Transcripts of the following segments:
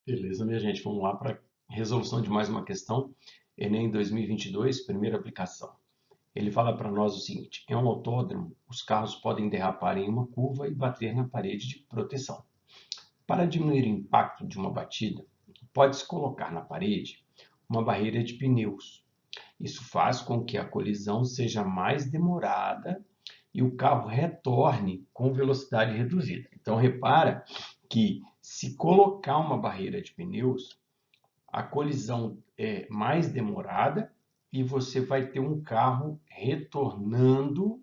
Beleza, minha gente, vamos lá para resolução de mais uma questão. Enem 2022, primeira aplicação. Ele fala para nós o seguinte: em um autódromo, os carros podem derrapar em uma curva e bater na parede de proteção. Para diminuir o impacto de uma batida, pode-se colocar na parede uma barreira de pneus. Isso faz com que a colisão seja mais demorada e o carro retorne com velocidade reduzida. Então, repara que se colocar uma barreira de pneus, a colisão é mais demorada e você vai ter um carro retornando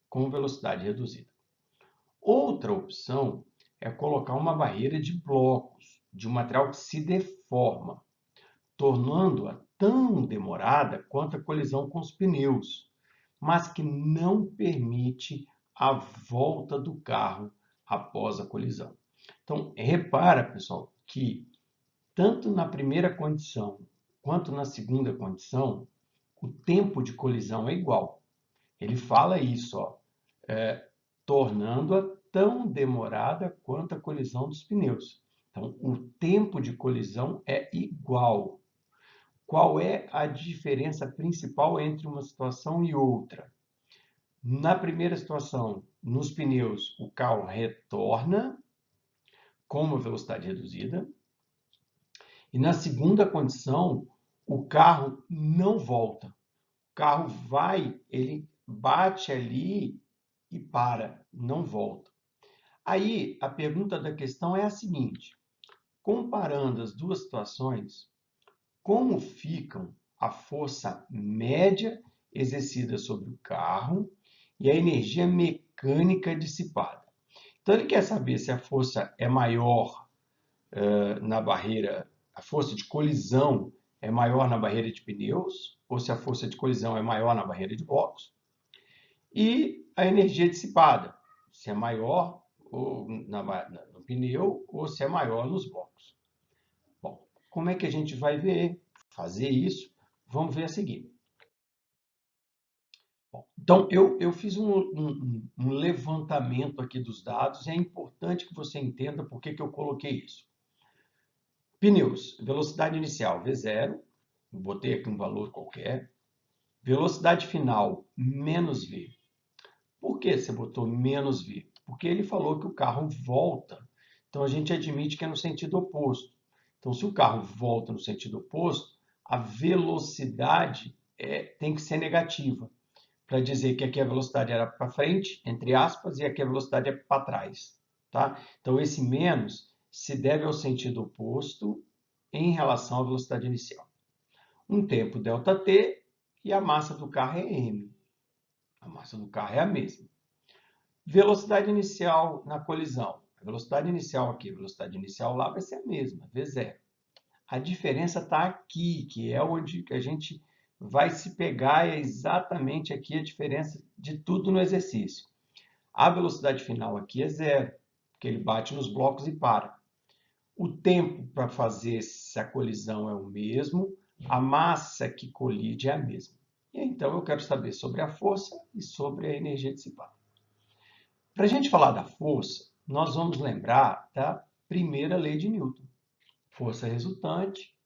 com velocidade reduzida. Outra opção é colocar uma barreira de blocos, de um material que se deforma, tornando-a tão demorada quanto a colisão com os pneus, mas que não permite a volta do carro após a colisão. Então, repara, pessoal, que tanto na primeira condição quanto na segunda condição, o tempo de colisão é igual. Ele fala isso, ó, tornando-a tão demorada quanto a colisão dos pneus. Então, o tempo de colisão é igual. Qual é a diferença principal entre uma situação e outra? Na primeira situação, nos pneus, o carro retorna com uma velocidade reduzida. E na segunda condição, o carro não volta. O carro vai, ele bate ali e para, não volta. Aí, a pergunta da questão é a seguinte: comparando as duas situações, como ficam a força média exercida sobre o carro e a energia mecânica dissipada? Então, ele quer saber se a força é maior na barreira, a força de colisão é maior na barreira de pneus, ou se a força de colisão é maior na barreira de blocos, e a energia dissipada, se é maior no pneu ou se é maior nos blocos. Bom, como é que a gente vai fazer isso? Vamos ver a seguir. Bom, então, eu fiz um levantamento aqui dos dados e é importante que você entenda por que eu coloquei isso. Pneus, velocidade inicial V0, botei aqui um valor qualquer. Velocidade final, menos V. Por que você botou menos V? Porque ele falou que o carro volta. Então, a gente admite que é no sentido oposto. Então, se o carro volta no sentido oposto, a velocidade tem que ser negativa, para dizer que aqui a velocidade era para frente, entre aspas, e aqui a velocidade é para trás. Tá? Então, esse menos se deve ao sentido oposto em relação à velocidade inicial. Um tempo ΔT e a massa do carro é m. A massa do carro é a mesma. Velocidade inicial na colisão. A velocidade inicial aqui, a velocidade inicial lá vai ser a mesma, V0. A diferença está aqui, que é onde a gente vai se pegar, é exatamente aqui a diferença de tudo no exercício. A velocidade final aqui é zero, porque ele bate nos blocos e para. O tempo para fazer essa colisão é o mesmo, a massa que colide é a mesma. E então eu quero saber sobre a força e sobre a energia dissipada. Para a gente falar da força, nós vamos lembrar da primeira lei de Newton. Força resultante,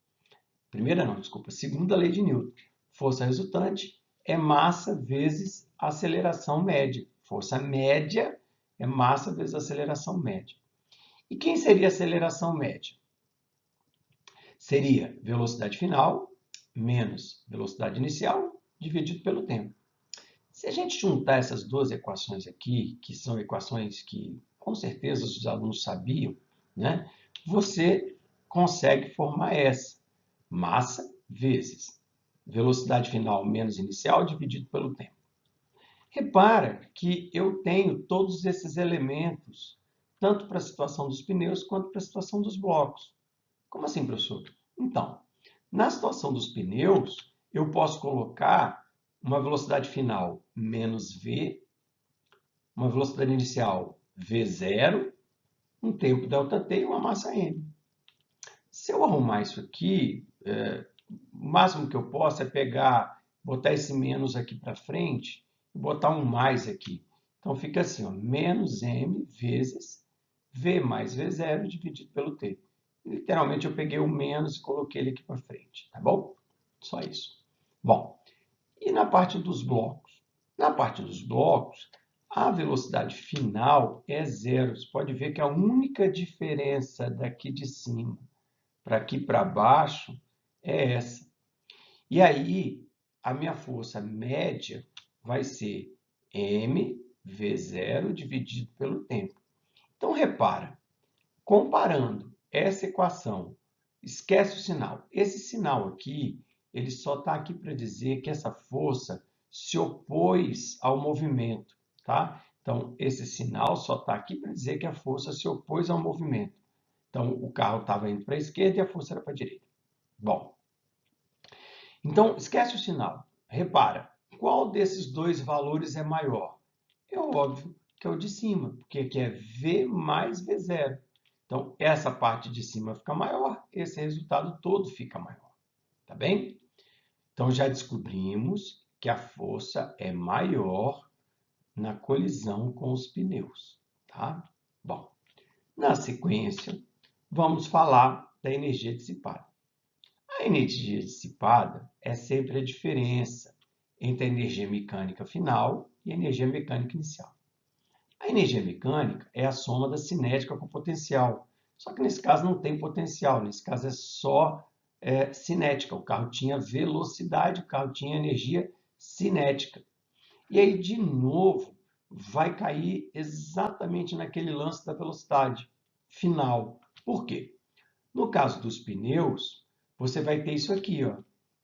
primeira não, desculpa, segunda lei de Newton. Força resultante é massa vezes aceleração média. Força média é massa vezes aceleração média. E quem seria a aceleração média? Seria velocidade final menos velocidade inicial dividido pelo tempo. Se a gente juntar essas duas equações aqui, que são equações que com certeza os alunos sabiam, né? Você consegue formar essa. Massa vezes velocidade final menos inicial dividido pelo tempo. Repara que eu tenho todos esses elementos, tanto para a situação dos pneus quanto para a situação dos blocos. Como assim, professor? Então, na situação dos pneus, eu posso colocar uma velocidade final menos v, uma velocidade inicial v0, um tempo ΔT e uma massa m. Se eu arrumar isso aqui, o máximo que eu posso é pegar, botar esse menos aqui para frente e botar um mais aqui. Então fica assim, ó, menos m vezes v mais v0 dividido pelo t. Literalmente eu peguei o menos e coloquei ele aqui para frente, tá bom? Só isso. Bom, e na parte dos blocos? Na parte dos blocos, a velocidade final é zero. Você pode ver que a única diferença daqui de cima para aqui para baixo é essa. E aí, a minha força média vai ser mv0 dividido pelo tempo. Então, repara, comparando essa equação, esquece o sinal. Esse sinal aqui, ele só está aqui para dizer que essa força se opôs ao movimento, tá? Então, esse sinal só está aqui para dizer que a força se opôs ao movimento. Então, o carro estava indo para a esquerda e a força era para a direita. Bom, então, esquece o sinal. Repara, qual desses dois valores é maior? É óbvio que é o de cima, porque aqui é V mais V0. Então, essa parte de cima fica maior, esse resultado todo fica maior. Tá bem? Então, já descobrimos que a força é maior na colisão com os pneus. Tá? Bom, na sequência, vamos falar da energia dissipada. A energia dissipada é sempre a diferença entre a energia mecânica final e a energia mecânica inicial. A energia mecânica é a soma da cinética com potencial. Só que nesse caso não tem potencial, nesse caso é só cinética. O carro tinha velocidade, o carro tinha energia cinética. E aí, de novo, vai cair exatamente naquele lance da velocidade final. Por quê? No caso dos pneus, você vai ter isso aqui, ó,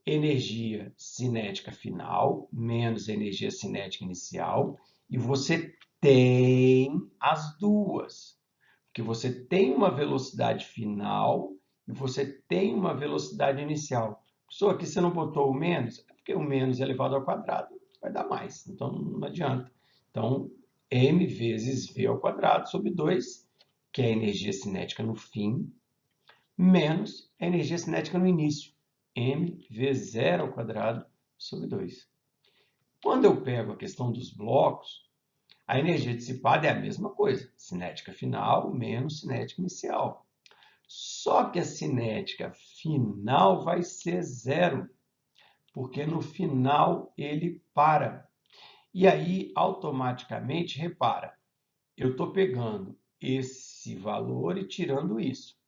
energia cinética final menos energia cinética inicial, e você tem as duas, porque você tem uma velocidade final e você tem uma velocidade inicial. Só que você não botou o menos, é porque o menos elevado ao quadrado vai dar mais, então não adianta. Então, m vezes v ao quadrado sobre 2, que é a energia cinética no fim, menos a energia cinética no início, mv0 ao quadrado sobre 2. Quando eu pego a questão dos blocos, a energia dissipada é a mesma coisa, cinética final menos cinética inicial. Só que a cinética final vai ser zero, porque no final ele para. E aí, automaticamente, repara, eu estou pegando esse valor e tirando isso.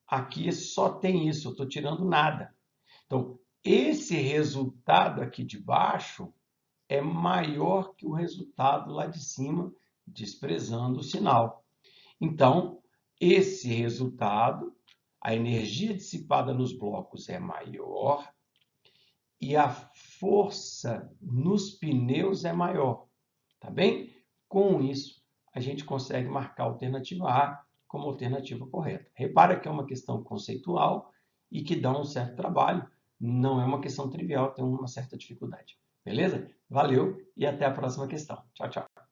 Aqui só tem isso, eu estou tirando nada. Então, esse resultado aqui de baixo é maior que o resultado lá de cima, desprezando o sinal. Então, esse resultado, a energia dissipada nos blocos é maior e a força nos pneus é maior. Tá bem? Com isso, a gente consegue marcar a alternativa A como alternativa correta. Repara que é uma questão conceitual e que dá um certo trabalho. Não é uma questão trivial, tem uma certa dificuldade. Beleza? Valeu e até a próxima questão. Tchau, tchau.